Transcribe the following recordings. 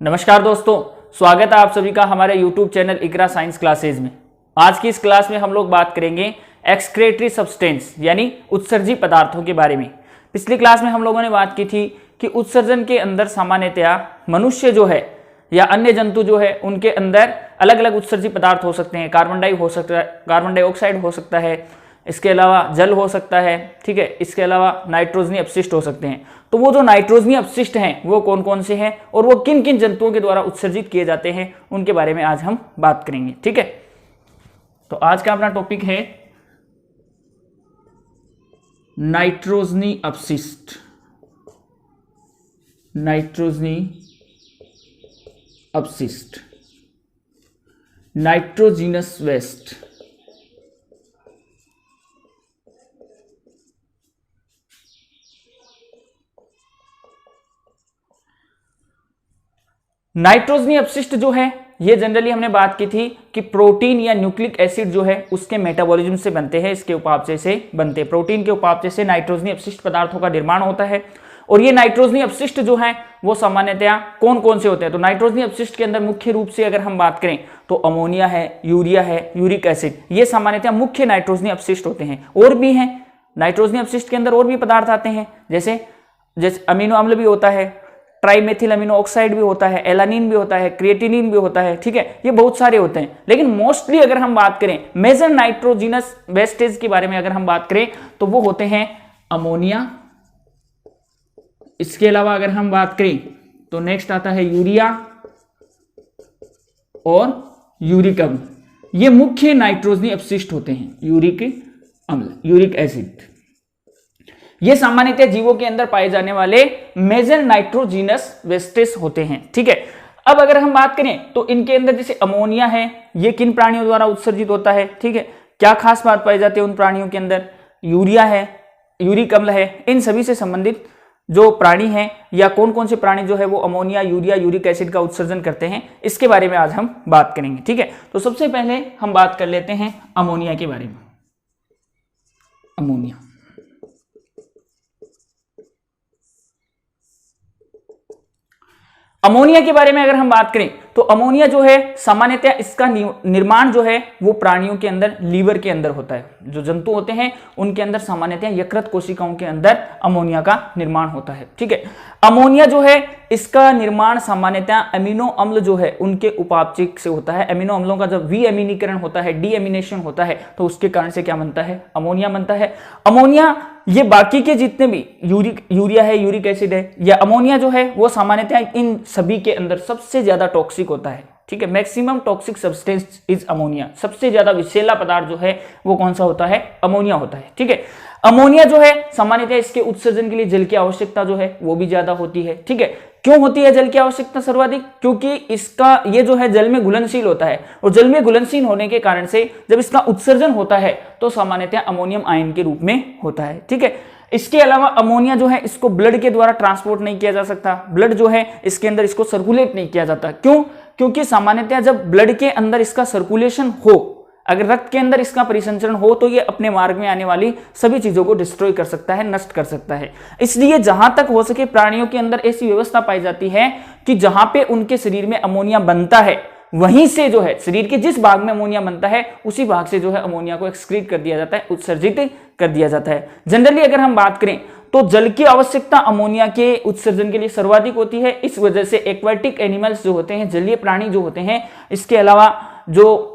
नमस्कार दोस्तों, स्वागत है आप सभी का हमारे YouTube चैनल इकरा साइंस क्लासेज में। आज की इस क्लास में हम लोग बात करेंगे एक्सक्रेटरी सब्सटेंस यानी उत्सर्जी पदार्थों के बारे में। पिछली क्लास में हम लोगों ने बात की थी कि उत्सर्जन के अंदर सामान्यतया मनुष्य जो है या अन्य जंतु जो है उनके अंदर अलग अलग उत्सर्जी पदार्थ हो सकते हैं। कार्बन डाइऑक्साइड हो सकता है, इसके अलावा जल हो सकता है, ठीक है। इसके अलावा नाइट्रोजनी अपशिष्ट हो सकते हैं। तो वो जो नाइट्रोजनी अपशिष्ट हैं वो कौन कौन से हैं और वो किन किन जंतुओं के द्वारा उत्सर्जित किए जाते हैं उनके बारे में आज हम बात करेंगे, ठीक है। तो आज का अपना टॉपिक है नाइट्रोजनी अपशिष्ट। नाइट्रोजनी अपशिष्ट, नाइट्रोजीनस वेस्ट। नाइट्रोजनी अपशिष्ट जो है ये जनरली हमने बात की थी कि प्रोटीन या न्यूक्लिक एसिड जो है उसके मेटाबॉलिज्म से बनते हैं, इसके उपापचय से बनते हैं। प्रोटीन के उपापचय से नाइट्रोजनी अपशिष्ट पदार्थों का निर्माण होता है। और ये नाइट्रोजनी अपशिष्ट जो है वो सामान्यतया कौन कौन से होते हैं? तो नाइट्रोजनी अपशिष्ट के अंदर मुख्य रूप से अगर हम बात करें तो अमोनिया है, यूरिया है, यूरिक एसिड, ये सामान्यतया मुख्य नाइट्रोजनी अपशिष्ट होते हैं। और भी हैं नाइट्रोजनी अपशिष्ट के अंदर और भी पदार्थ आते हैं, जैसे अमीनो अम्ल भी होता है, ट्राइमेथिल अमीनो ऑक्साइड भी होता है, एलानिन भी होता है, क्रिएटिनिन भी होता है, ठीक है। ये बहुत सारे होते हैं, लेकिन मोस्टली अगर हम बात करें मेजर नाइट्रोजीनस वेस्टेज के बारे में अगर हम बात करें तो वो होते हैं अमोनिया। इसके अलावा अगर हम बात करें तो नेक्स्ट आता है यूरिया और यूरिक अम्ल। ये मुख्य नाइट्रोजनी अपशिष्ट होते हैं। यूरिक अम्ल, यूरिक एसिड, ये सामान्यतः जीवों के अंदर पाए जाने वाले मेजर नाइट्रोजीनस वेस्टेज होते हैं, ठीक है। अब अगर हम बात करें तो इनके अंदर जैसे अमोनिया है, ये किन प्राणियों द्वारा उत्सर्जित होता है, ठीक है। क्या खास बात पाई जाती है उन प्राणियों के अंदर? यूरिया है, यूरिक अम्ल है, इन सभी से संबंधित जो प्राणी हैं या कौन कौन से प्राणी जो है वो अमोनिया, यूरिया, यूरिक एसिड का उत्सर्जन करते हैं, इसके बारे में आज हम बात करेंगे, ठीक है। तो सबसे पहले हम बात कर लेते हैं अमोनिया के बारे में। अमोनिया, अमोनिया के बारे में अगर हम बात करें तो अमोनिया जो है सामान्यतः इसका निर्माण जो है वो प्राणियों के अंदर लीवर के अंदर होता है। जो जंतु होते हैं उनके अंदर सामान्यतः यकृत कोशिकाओं के अंदर अमोनिया का निर्माण होता है, ठीक है। अमोनिया जो है इसका निर्माण सामान्यतः अमीनो अम्ल जो है उनके उपापचय से होता है। अमीनो अम्लों का जब विअमीनीकरण होता है, डीएमिनेशन होता है, तो उसके कारण से क्या बनता है? अमोनिया बनता है। अमोनिया ये बाकी के जितने भी यूरिया है, यूरिक एसिड है या अमोनिया जो है वो सामान्यतः इन सभी के अंदर सबसे ज्यादा टॉक्सिक होता है, ठीक है। Maximum toxic substance is ammonia. सबसे ज्यादा विषैला पदार्थ जो है वो कौन सा होता है? अमोनिया होता है, ठीक है। अमोनिया जो है सामान्यतः इसके उत्सर्जन के लिए जल की आवश्यकता जो है वो भी ज्यादा होती है, ठीक है। क्यों होती है जल की आवश्यकता सर्वाधिक? क्योंकि इसका ये जो है जल में घुलनशील होता है और जल में घुलनशील होने के कारण से जब इसका उत्सर्जन होता है तो सामान्यतः अमोनियम आयन के रूप में होता है, ठीक है। इसके अलावा अमोनिया जो है इसको ब्लड के द्वारा ट्रांसपोर्ट नहीं किया जा सकता। ब्लड जो है इसके अंदर इसको सर्कुलेट नहीं किया जाता। क्यों? क्योंकि सामान्यतः जब ब्लड के अंदर इसका सर्कुलेशन हो, अगर रक्त के अंदर इसका परिसंचरण हो तो ये अपने मार्ग में आने वाली सभी चीजों को डिस्ट्रॉय कर सकता है, नष्ट कर सकता है। इसलिए जहां तक हो सके प्राणियों के अंदर ऐसी व्यवस्था पाई जाती है कि जहां पे उनके शरीर में अमोनिया बनता है वहीं से जो है शरीर के जिस भाग में अमोनिया बनता है उसी भाग से जो है अमोनिया को एक्सक्रीट कर दिया जाता है, उत्सर्जित कर दिया जाता है। जनरली अगर हम बात करें तो जल की आवश्यकता अमोनिया के उत्सर्जन के लिए सर्वाधिक होती है। इस वजह से एक्वाटिक एनिमल्स जो होते हैं, जलीय प्राणी जो होते हैं, इसके अलावा जो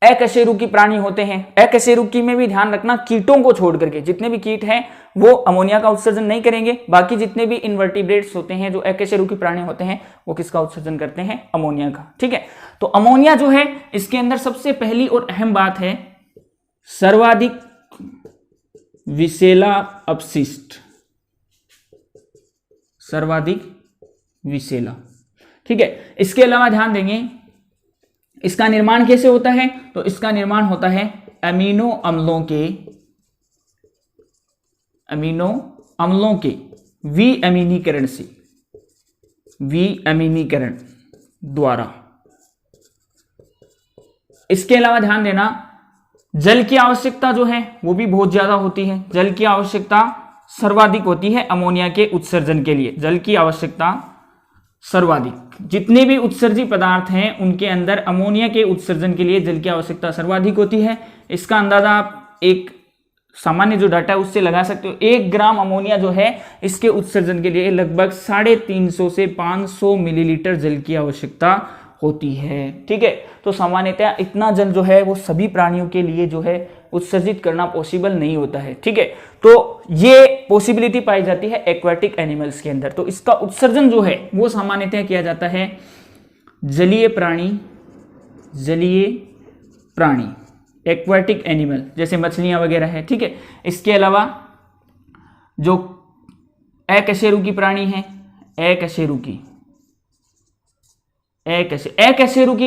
अकशेरुकी प्राणी होते हैं, अकशेरुकी में भी ध्यान रखना कीटों को छोड़ करके जितने भी कीट हैं वो अमोनिया का उत्सर्जन नहीं करेंगे। बाकी जितने भी इनवर्टिब्रेट्स होते हैं, जो अकशेरुकी प्राणी होते हैं, वो किसका उत्सर्जन करते हैं? अमोनिया का, ठीक है। तो अमोनिया जो है इसके अंदर सबसे पहली और अहम बात है सर्वाधिक विषैला अपशिष्ट। सर्वाधिक विषैला, ठीक है। इसके अलावा ध्यान देंगे इसका निर्माण कैसे होता है? तो इसका निर्माण होता है अमीनो अम्लों के विअमीनीकरण से, विअमीनीकरण द्वारा। इसके अलावा ध्यान देना जल की आवश्यकता जो है वो भी बहुत ज्यादा होती है। जल की आवश्यकता सर्वाधिक होती है अमोनिया के उत्सर्जन के लिए। जल की आवश्यकता सर्वाधिक। जितने भी उत्सर्जी पदार्थ हैं उनके अंदर अमोनिया के उत्सर्जन के लिए जल की आवश्यकता सर्वाधिक होती है। इसका अंदाजा आप एक सामान्य जो डाटा है उससे लगा सकते हो। 1 ग्राम अमोनिया जो है इसके उत्सर्जन के लिए लगभग 350 से 500 मिलीलीटर जल की आवश्यकता होती है। ठीक है, तो सामान्यतः इतना जल जो है वो सभी प्राणियों के लिए जो है उत्सर्जित करना पॉसिबल नहीं होता है। ठीक है, तो ये पॉसिबिलिटी पाई जाती है एक्वाटिक एनिमल्स के अंदर। तो इसका उत्सर्जन जो है वो सामान्यतः किया जाता है जलीय प्राणी एक्वाटिक एनिमल जैसे मछलियां वगैरह है। ठीक है, इसके अलावा जो अकशेरुकी प्राणी है, अकशेरुकी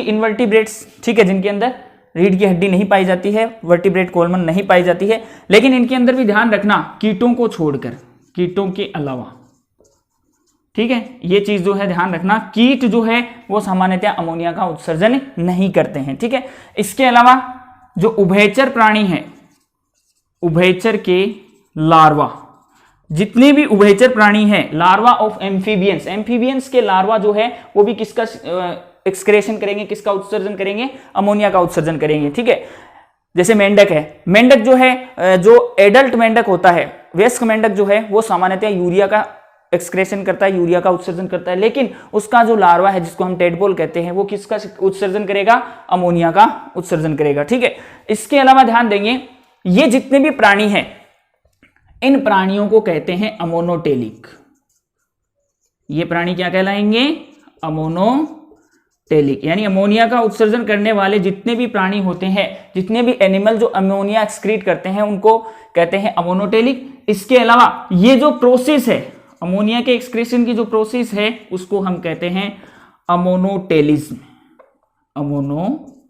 इनवर्टिब्रेट्स, ठीक है, जिनके अंदर रीढ़ की हड्डी नहीं पाई जाती है, वर्टिब्रेट कॉलमन नहीं पाई जाती है, लेकिन इनके अंदर भी ध्यान रखना कीटों को छोड़कर, कीटों के अलावा। ठीक है, ये चीज जो है ध्यान रखना, कीट जो है वो सामान्यतः अमोनिया का उत्सर्जन नहीं करते हैं। ठीक है, इसके अलावा जो उभयचर प्राणी हैं, उभयचर के लार्वा, जितने भी उभयचर प्राणी हैं, लार्वा ऑफ एम्फीबियंस, एम्फीबियंस के लार्वा जो है वो भी किसका एक्सक्रेशन करेंगे, किसका उत्सर्जन करेंगे, अमोनिया का उत्सर्जन करेंगे। ठीक है, जैसे मेंढक है, मेंढक जो है, जो एडल्ट मेंढक होता है, वयस्क मेंढक जो है वो सामान्यतः यूरिया का एक्सक्रेशन करता है, यूरिया का उत्सर्जन करता है, लेकिन उसका जो लार्वा है जिसको हम टेडपोल कहते हैं वो किसका उत्सर्जन करेगा, अमोनिया का उत्सर्जन करेगा। ठीक है, इसके अलावा ध्यान देंगे ये जितने भी प्राणी हैं इन प्राणियों को कहते हैं अमोनोटेलिक। ये प्राणी क्या कहलाएंगे, अमोनोटेलिक, यानी अमोनिया का उत्सर्जन करने वाले जितने भी प्राणी होते हैं, जितने भी एनिमल जो अमोनिया एक्सक्रीट करते हैं उनको कहते हैं अमोनोटेलिक। इसके अलावा ये जो प्रोसेस है अमोनिया के एक्सक्रीशन की जो प्रोसेस है उसको हम कहते हैं अमोनोटेलिज्म, अमोनोटेलिज्म।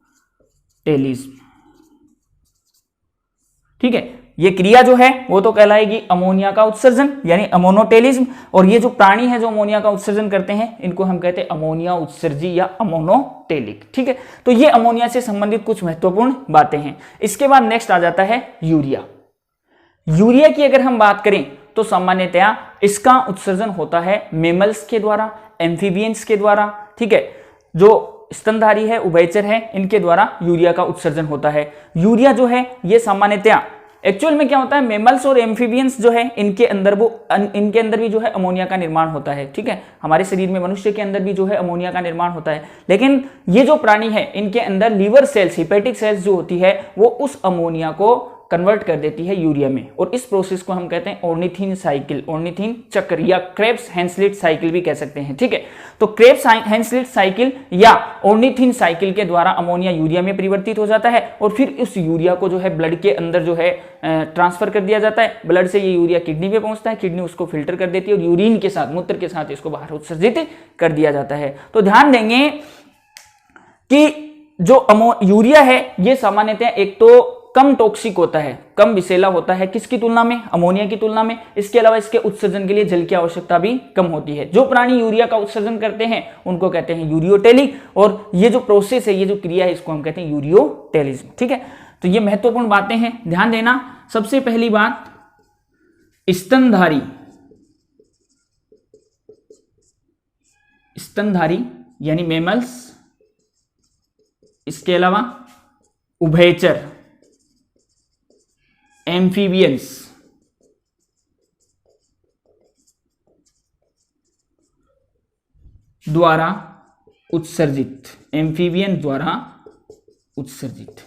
ठीक है, ये क्रिया जो है वो तो कहलाएगी अमोनिया का उत्सर्जन यानी अमोनोटेलिज्म, और ये जो प्राणी है जो अमोनिया का उत्सर्जन करते हैं इनको हम कहते हैं अमोनिया उत्सर्जी या अमोनोटेलिक। ठीक है, तो ये अमोनिया से संबंधित कुछ महत्वपूर्ण बातें हैं। इसके बाद नेक्स्ट आ जाता है यूरिया। यूरिया की अगर हम बात करें तो सामान्यतया इसका उत्सर्जन होता है मेमल्स के द्वारा, एम्फीबियंस के द्वारा। ठीक है, जो स्तनधारी है, उभयचर है, इनके द्वारा यूरिया का उत्सर्जन होता है। यूरिया जो है ये सामान्यतया एक्चुअल में क्या होता है, मेमल्स और एम्फीबियंस जो है इनके अंदर भी जो है अमोनिया का निर्माण होता है। ठीक है, हमारे शरीर में मनुष्य के अंदर भी जो है अमोनिया का निर्माण होता है, लेकिन ये जो प्राणी है इनके अंदर लीवर सेल्स, हिपेटिक सेल्स जो होती है वो उस अमोनिया को कन्वर्ट कर देती है यूरिया में, और इस प्रोसेस को हम कहते हैं ऑर्निथिन साइकिल, ऑर्निथिन चक्र या क्रेब्स हैंसलिट साइकिल भी कह सकते हैं। ठीक है, तो क्रेब्स हैंसलिट साइकिल या ऑर्निथिन साइकिल के द्वारा अमोनिया यूरिया में परिवर्तित हो जाता है, और फिर उस यूरिया को जो है ब्लड के अंदर जो है ट्रांसफर कर दिया जाता है। ब्लड से ये यूरिया किडनी पे पहुंचता है, किडनी उसको फिल्टर कर देती है और यूरिन के साथ, मूत्र के साथ इसको बाहर उत्सर्जित कर दिया जाता है। तो ध्यान देंगे कि जो यूरिया है ये सामान्यतः एक तो कम टॉक्सिक होता है, कम विषैला होता है, किसकी तुलना में, अमोनिया की तुलना में। इसके अलावा इसके उत्सर्जन के लिए जल की आवश्यकता भी कम होती है। जो प्राणी यूरिया का उत्सर्जन करते हैं उनको कहते हैं यूरियोटेलिक, और ये जो प्रोसेस है, ये जो क्रिया है, इसको हम कहते हैं यूरियोटेलिज्म। ठीक है, तो ये महत्वपूर्ण बातें हैं, ध्यान देना। सबसे पहली बात, स्तनधारी यानी मेमल्स, इसके अलावा उभयचर एम्फीबियंस, द्वारा उत्सर्जित, एम्फीबियन द्वारा उत्सर्जित।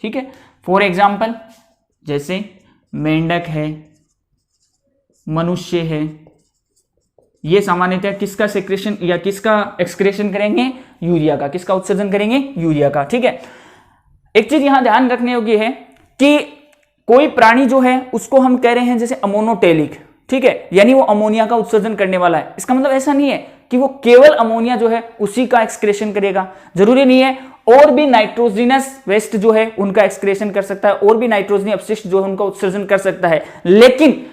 ठीक है, फॉर एग्जाम्पल जैसे मेंढक है, मनुष्य है, ये सामान्यतः किसका सेक्रेशन या किसका एक्सक्रेशन करेंगे, यूरिया का। किसका उत्सर्जन करेंगे, यूरिया का। ठीक है, एक चीज यहां ध्यान रखने योग्य है कि कोई प्राणी जो है उसको हम कह रहे हैं जैसे अमोनोटेलिक। ठीक है, यानी वो अमोनिया का उत्सर्जन करने वाला है। इसका मतलब ऐसा नहीं है कि वो केवल अमोनिया जो है उसी का एक्सक्रेशन करेगा, जरूरी नहीं है। और भी नाइट्रोजिनस वेस्ट जो है उनका एक्सक्रेशन कर सकता है, और भी नाइट्रोजनी अपशिष्ट जो है उनका उत्सर्जन कर सकता है, लेकिन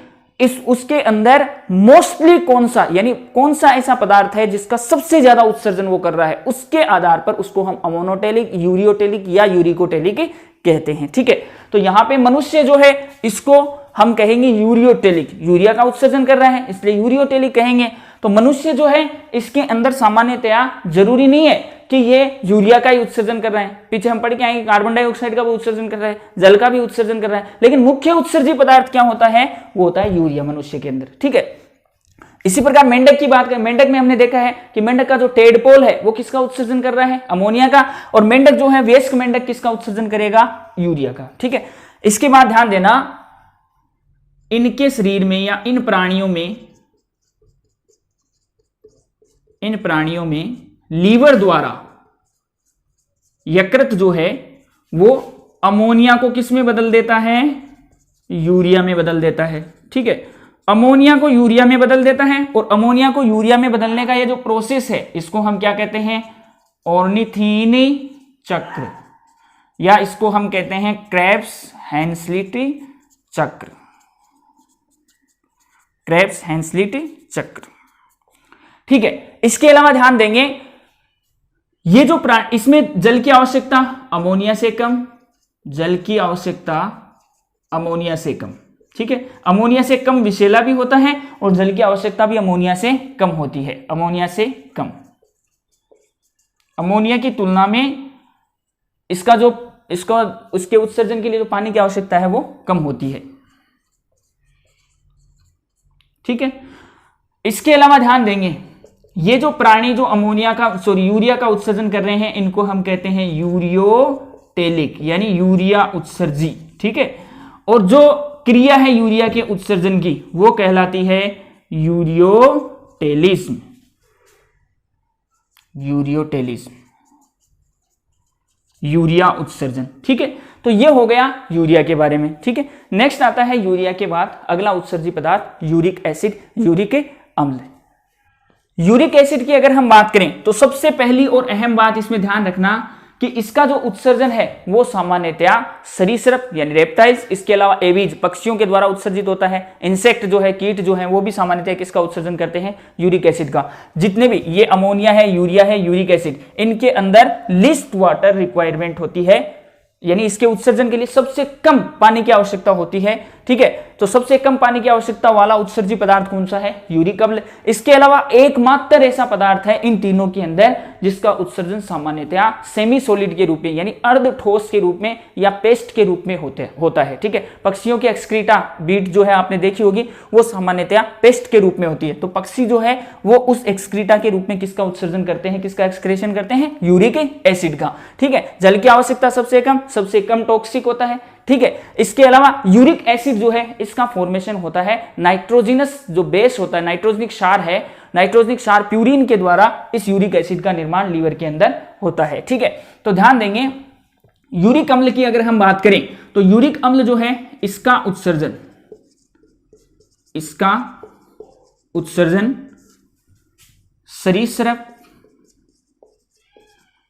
उसके अंदर मोस्टली कौन सा ऐसा पदार्थ है जिसका सबसे ज्यादा उत्सर्जन वो कर रहा है, उसके आधार पर उसको हम अमोनोटेलिक, यूरियोटेलिक या यूरिकोटेलिक कहते हैं। ठीक है, तो यहां पे मनुष्य जो है इसको हम कहेंगे यूरियोटेलिक, यूरिया का उत्सर्जन कर रहा है इसलिए यूरियोटेलिक कहेंगे। तो मनुष्य जो है इसके अंदर सामान्यतया जरूरी नहीं है कि ये यूरिया का ही उत्सर्जन कर रहे हैं, पीछे हम पढ़ के आएंगे कार्बन डाइऑक्साइड का भी उत्सर्जन कर रहा है, जल का भी उत्सर्जन कर रहा है, लेकिन मुख्य उत्सर्जी पदार्थ क्या होता है, वो होता है यूरिया मनुष्य के अंदर। ठीक है, इसी प्रकार मेंढक की बात करें, मेंढक में हमने देखा है कि मेंढक का जो टेडपोल है वो किसका उत्सर्जन कर रहा है, अमोनिया का, और मेंढक जो है वयस्क मेंढक किसका उत्सर्जन करेगा, यूरिया का। ठीक है, इसके बाद ध्यान देना इनके शरीर में या इन प्राणियों में लीवर द्वारा यकृत जो है वो अमोनिया को किस में बदल देता है, यूरिया में बदल देता है। ठीक है, अमोनिया को यूरिया में बदल देता है, और अमोनिया को यूरिया में बदलने का ये जो प्रोसेस है इसको हम क्या कहते हैं, ऑर्निथीनी चक्र, या इसको हम कहते हैं क्रेब्स हैंसलिटी चक्र, क्रेब्स हैंसलिटी चक्र। ठीक है, इसके अलावा ध्यान देंगे ये जो इसमें जल की आवश्यकता अमोनिया से कम, जल की आवश्यकता अमोनिया से कम। ठीक है, अमोनिया से कम विषैला भी होता है और जल की आवश्यकता भी अमोनिया से कम होती है, अमोनिया से कम। अमोनिया की तुलना में उसके उत्सर्जन के लिए जो पानी की आवश्यकता है वो कम होती है। ठीक है, इसके अलावा ध्यान देंगे ये जो प्राणी जो यूरिया का उत्सर्जन कर रहे हैं इनको हम कहते हैं यूरियोटेलिक, यानी यूरिया उत्सर्जी। ठीक है, और जो क्रिया है यूरिया के उत्सर्जन की वो कहलाती है यूरियोटेलिज्म, यूरियोटेलिज्म, यूरिया उत्सर्जन। ठीक है, तो ये हो गया यूरिया के बारे में। ठीक है, नेक्स्ट आता है यूरिया के बाद अगला उत्सर्जी पदार्थ यूरिक एसिड, यूरिक अम्ल। यूरिक एसिड की अगर हम बात करें तो सबसे पहली और अहम बात इसमें ध्यान रखना कि इसका जो उत्सर्जन है वो सामान्यतया सरीसृप यानी रेप्टाइल्स, इसके अलावा एवीज पक्षियों के द्वारा उत्सर्जित होता है। इंसेक्ट जो है, कीट जो है, वो भी सामान्यतया किसका उत्सर्जन करते हैं, यूरिक एसिड का। जितने भी ये अमोनिया है, यूरिया है, यूरिक एसिड, इनके अंदर लिस्ट वाटर रिक्वायरमेंट होती है, यानी इसके उत्सर्जन के लिए सबसे कम पानी की आवश्यकता होती है। ठीक है, तो सबसे कम पानी की आवश्यकता वाला उत्सर्जी पदार्थ कौन सा है, यूरिक अम्ल। इसके अलावा एकमात्र ऐसा पदार्थ है इन तीनों के अंदर जिसका उत्सर्जन सामान्यतया सेमी सॉलिड के रूप में यानी अर्ध ठोस के रूप में या पेस्ट के रूप में होता है। ठीक है, पक्षियों की एक्सक्रीटा बीट जो है आपने देखी होगी वो सामान्यतया पेस्ट के रूप में होती है, तो पक्षी जो है वो उस एक्सक्रीटा के रूप में किसका उत्सर्जन करते हैं, किसका एक्सक्रेशन करते हैं, यूरिक एसिड का। ठीक है, जल की आवश्यकता सबसे कम टॉक्सिक होता है। ठीक है, इसके अलावा यूरिक एसिड जो है इसका फॉर्मेशन होता है नाइट्रोजिनस जो बेस होता है, नाइट्रोजनिक क्षार है, नाइट्रोजनिक क्षार प्यूरिन के द्वारा इस यूरिक एसिड का निर्माण लीवर के अंदर होता है। ठीक है, तो ध्यान देंगे यूरिक अम्ल की अगर हम बात करें तो यूरिक अम्ल जो है इसका उत्सर्जन सरीसृप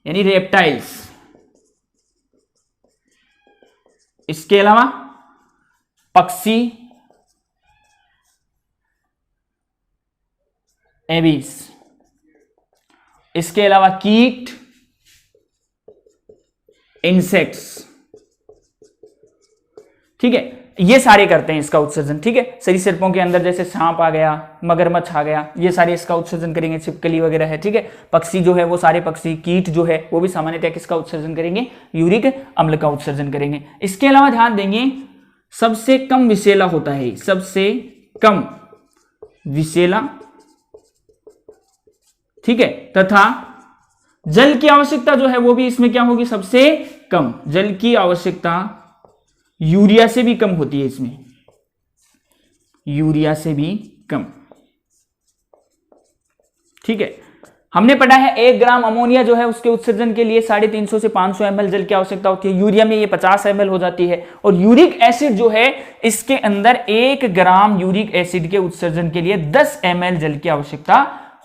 यानी रेप्टाइल्स, इसके अलावा पक्षी, एवीज, इसके अलावा कीट, इंसेक्ट्स। ठीक है, ये सारे करते हैं इसका उत्सर्जन। ठीक है, सरीसृपों के अंदर जैसे सांप आ गया, मगरमच्छ आ गया, ये सारे इसका उत्सर्जन करेंगे, छिपकली वगैरह है। ठीक है, पक्षी जो है वो सारे पक्षी, कीट जो है वो भी सामान्यतः किसका उत्सर्जन करेंगे, यूरिक अम्ल का उत्सर्जन करेंगे। इसके अलावा ध्यान देंगे सबसे कम विषैला होता है, सबसे कम विषैला। ठीक है, तथा जल की आवश्यकता जो है वो भी इसमें क्या होगी, सबसे कम। जल की आवश्यकता यूरिया से भी कम होती है, इसमें यूरिया से भी कम। ठीक है, हमने पढ़ा है 1 ग्राम अमोनिया जो है उसके उत्सर्जन के लिए 350 से 500 ml जल की आवश्यकता होती है। यूरिया में ये 50 ml हो जाती है। और यूरिक एसिड जो है इसके अंदर 1 ग्राम यूरिक एसिड के उत्सर्जन के लिए 10 ml जल की आवश्यकता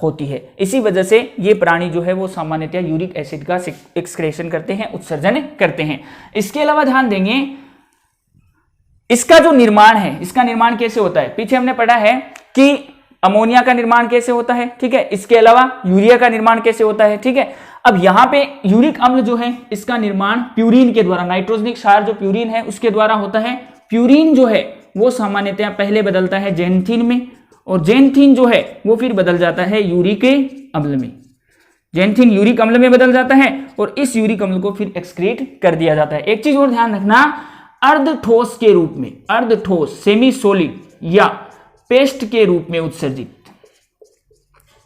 होती है। इसी वजह से ये प्राणी जो है वो सामान्यतः यूरिक एसिड का एक्सक्रेशन करते हैं, उत्सर्जन करते हैं। इसके अलावा ध्यान देंगे इसका जो निर्माण है, इसका निर्माण कैसे होता है, पीछे हमने पढ़ा है कि अमोनिया का निर्माण कैसे होता है। ठीक है, इसके अलावा यूरिया का निर्माण कैसे होता है। ठीक है, अब यहां पे यूरिक अम्ल जो है इसका निर्माण प्यूरिन के द्वारा, नाइट्रोजनिक क्षार जो प्यूरिन है उसके द्वारा होता है। प्यूरिन जो है वो सामान्यतः पहले बदलता है जेंथिन में और जेनथिन जो है वो फिर बदल जाता है यूरिक अम्ल में। जेनथिन यूरिक अम्ल में बदल जाता है और इस यूरिक अम्ल को फिर एक्सक्रीट कर दिया जाता है। एक चीज और ध्यान रखना, अर्ध ठोस के रूप में, अर्ध ठोस सेमी सॉलिड या पेस्ट के रूप में उत्सर्जित,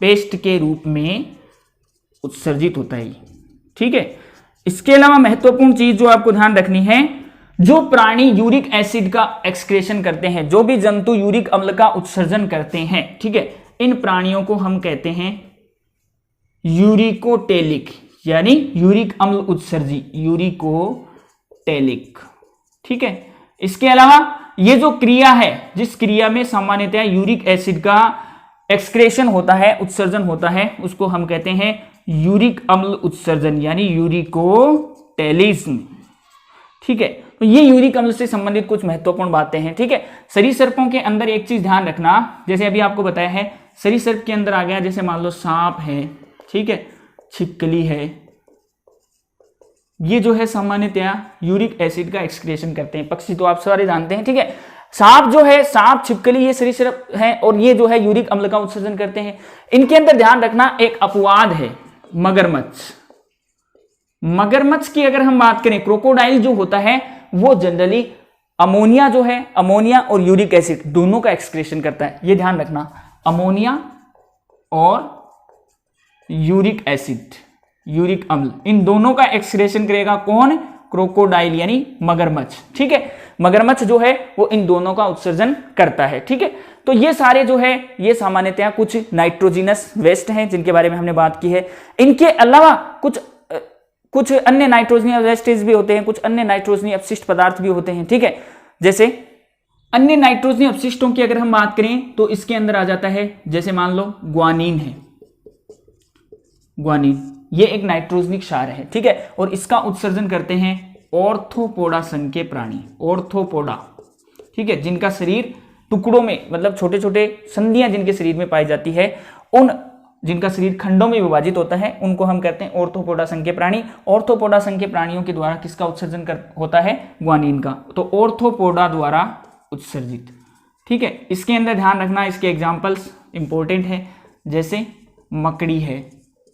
पेस्ट के रूप में उत्सर्जित होता है, ठीक है। इसके अलावा महत्वपूर्ण चीज जो आपको ध्यान रखनी है, जो प्राणी यूरिक एसिड का एक्सक्रेशन करते हैं, जो भी जंतु यूरिक अम्ल का उत्सर्जन करते हैं, ठीक है, इन प्राणियों को हम कहते हैं यूरिकोटेलिक, यानी यूरिक अम्ल उत्सर्जी, यूरिकोटेलिक, ठीक है। इसके अलावा ये जो क्रिया है, जिस क्रिया में सामान्यतः यूरिक एसिड का एक्सक्रेशन होता है, उत्सर्जन होता है, उसको हम कहते हैं यूरिक अम्ल उत्सर्जन, यानी यूरिकोटेलिज्म, ठीक है। तो ये यूरिक अम्ल से संबंधित कुछ महत्वपूर्ण बातें हैं, ठीक है। सरीसृपों के अंदर एक चीज ध्यान रखना, जैसे अभी आपको बताया है, सरीसृप के अंदर आ गया, जैसे मान लो सांप है, ठीक है, छिपकली है, ये जो है सामान्यतया यूरिक एसिड का एक्सक्रेशन करते हैं। पक्षी तो आप सारे जानते हैं, ठीक है। सांप जो है, सांप, छिपकली, ये सरीसृप है और ये जो है यूरिक अम्ल का उत्सर्जन करते हैं। इनके अंदर ध्यान रखना एक अपवाद है, मगरमच्छ। मगरमच्छ की अगर हम बात करें, क्रोकोडाइल जो होता है वो जनरली अमोनिया जो है, अमोनिया और यूरिक एसिड दोनों का एक्सक्रेशन करता है। ये ध्यान रखना, अमोनिया और यूरिक एसिड, यूरिक अम्ल, इन दोनों का एक्सक्रेशन करेगा कौन? क्रोकोडाइल यानी मगरमच्छ, ठीक है। मगरमच्छ जो है वो इन दोनों का उत्सर्जन करता है, ठीक है। तो ये सारे जो है ये सामान्यतया कुछ नाइट्रोजिनस वेस्ट हैं जिनके बारे में हमने बात की है। इनके अलावा कुछ अन्य नाइट्रोजनीय वेस्टेज भी होते हैं, कुछ अन्य नाइट्रोजनीय अपशिष्ट पदार्थ भी होते हैं, ठीक है। जैसे अन्य नाइट्रोजनीय अपशिष्टों की अगर हम बात करें तो इसके अंदर आ जाता है, जैसे मान लो ग्वानीन है, ग्वानीन ये एक नाइट्रोजनिक क्षार है, ठीक है, और इसका उत्सर्जन करते हैं ऑर्थोपोडा संघ के प्राणी, ऑर्थोपोडा, ठीक है, जिनका शरीर टुकड़ों में, मतलब छोटे छोटे संधियां जिनके शरीर में पाई जाती है, उन जिनका शरीर खंडों में विभाजित होता है, उनको हम कहते हैं ऑर्थोपोडा संघ के प्राणी। ऑर्थोपोडा संघ के प्राणियों के द्वारा किसका उत्सर्जन होता है? ग्वानीन का। तो ऑर्थोपोडा द्वारा उत्सर्जित, ठीक है। इसके अंदर ध्यान रखना, इसके एग्जाम्पल्स इंपॉर्टेंट है, जैसे मकड़ी है,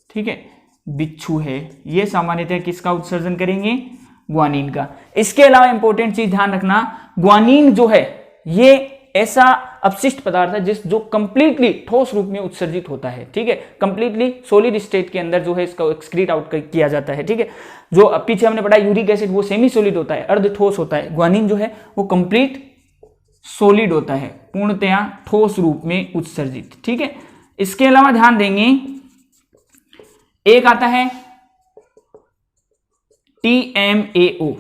ठीक है, बिच्छू है, ये सामान्यतः किसका उत्सर्जन करेंगे? ग्वानीन का। इसके अलावा इंपॉर्टेंट चीज ध्यान रखना, ग्वानीन जो है ये ऐसा अपशिष्ट पदार्थ है जो कंप्लीटली ठोस रूप में उत्सर्जित होता है, ठीक है, कंप्लीटली सॉलिड स्टेट के अंदर जो है इसका एक्सक्रीट आउट किया जाता है, ठीक है। जो पीछे हमने पढ़ा यूरिक एसिड वो सेमी सॉलिड होता है, अर्ध ठोस होता है, ग्वानीन जो है वो कंप्लीट सॉलिड होता है, पूर्णतया ठोस रूप में उत्सर्जित, ठीक है। इसके अलावा ध्यान देंगे, एक आता है TMAO,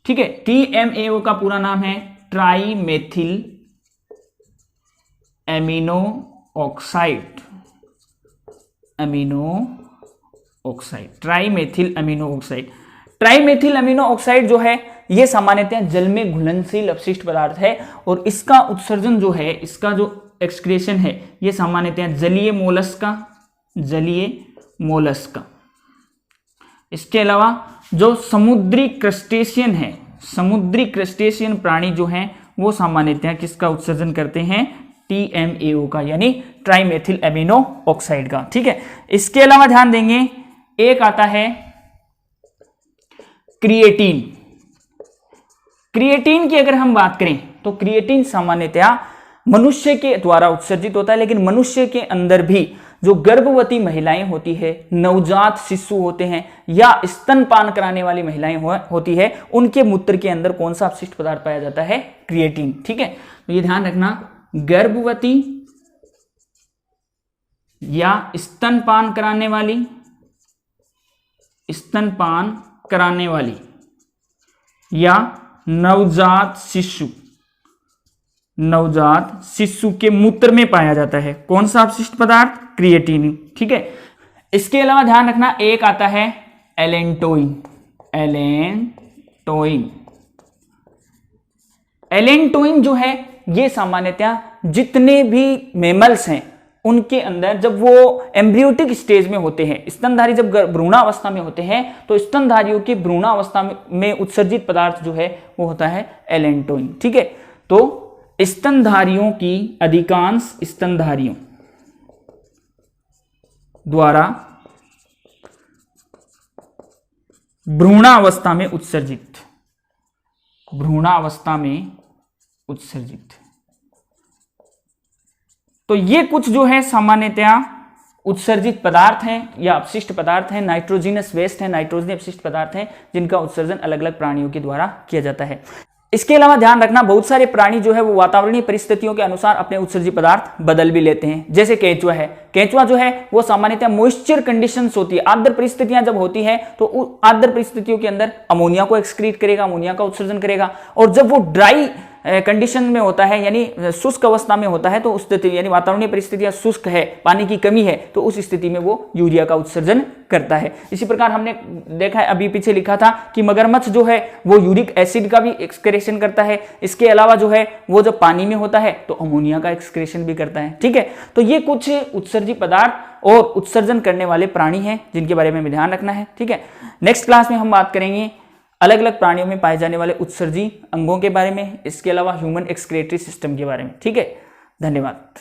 ठीक है। TMAO का पूरा नाम है try methyl amino oxide, amino oxide, try methyl amino oxide. Try methyl amino oxide जो है ये सामान्यतः जल में घुलनशील अपशिष्ट पदार्थ है और इसका उत्सर्जन जो है, इसका जो एक्सक्रेशन है, ये सामान्यतः जलीय मोलस्क। इसके अलावा जो समुद्री क्रस्टेशियन है, समुद्री क्रस्टेशियन प्राणी जो हैं वो सामान्यतः किसका उत्सर्जन करते हैं? TMAO का, यानी ट्राइमेथिल एमिनो ऑक्साइड का, ठीक है। इसके अलावा ध्यान देंगे, एक आता है क्रिएटिन। क्रिएटिन की अगर हम बात करें तो क्रिएटिन सामान्यतः मनुष्य के द्वारा उत्सर्जित होता है, लेकिन मनुष्य के अंदर भी जो गर्भवती महिलाएं होती है, नवजात शिशु होते हैं या स्तनपान कराने वाली महिलाएं होती है, उनके मूत्र के अंदर कौन सा अपशिष्ट पदार्थ पाया जाता है? क्रिएटिन, ठीक है। तो ये ध्यान रखना, गर्भवती या स्तनपान कराने वाली या नवजात शिशु के मूत्र में पाया जाता है कौन सा अपशिष्ट पदार्थ? क्रिएटिन, ठीक है। इसके अलावा ध्यान रखना, एक आता है एलेंटोइन। एलेंटोइन जो है ये सामान्यतः जितने भी मेमल्स हैं उनके अंदर जब वो एम्ब्रियोटिक स्टेज में होते हैं, स्तनधारी जब भ्रूणावस्था में होते हैं, तो स्तनधारियों की भ्रूणावस्था में उत्सर्जित पदार्थ जो है वो होता है एलेंटोइन, ठीक है। तो स्तनधारियों की अधिकांश स्तनधारियों द्वारा भ्रूणावस्था में उत्सर्जित तो ये कुछ जो है सामान्यतया उत्सर्जित पदार्थ हैं या अपशिष्ट पदार्थ हैं, नाइट्रोजिनस वेस्ट है, नाइट्रोजन अपशिष्ट पदार्थ हैं जिनका उत्सर्जन अलग अलग प्राणियों के द्वारा किया जाता है। इसके अलावा ध्यान रखना, बहुत सारे प्राणी जो है वो वातावरणीय परिस्थितियों के अनुसार अपने उत्सर्जित पदार्थ बदल भी लेते हैं। जैसे केंचुआ है, केंचुआ जो है वो सामान्यतः मॉइस्चर कंडीशंस होती है, आर्द्र परिस्थितियां जब होती है तो आर्द्र परिस्थितियों के अंदर अमोनिया को एक्सक्रीट करेगा, अमोनिया का उत्सर्जन करेगा, और जब वो ड्राई कंडीशन में होता है यानी शुष्क अवस्था में होता है तो उस स्थिति यानी वातावरणीय परिस्थितियां शुष्क है, पानी की कमी है, तो उस स्थिति में वो यूरिया का उत्सर्जन करता है। इसी प्रकार हमने देखा है, अभी पीछे लिखा था कि मगरमच्छ जो है वो यूरिक एसिड का भी एक्सक्रेशन करता है। इसके अलावा जो है वो जब पानी में होता है तो अमोनिया का एक्सक्रेशन भी करता है। ठीक है, तो ये कुछ उत्सर्जित पदार्थ और उत्सर्जन करने वाले प्राणी हैं जिनके बारे में ध्यान रखना है। ठीक है, नेक्स्ट क्लास में हम बात करेंगे अलग अलग प्राणियों में पाए जाने वाले उत्सर्जी अंगों के बारे में, इसके अलावा ह्यूमन एक्सक्रेटरी सिस्टम के बारे में। ठीक है, धन्यवाद।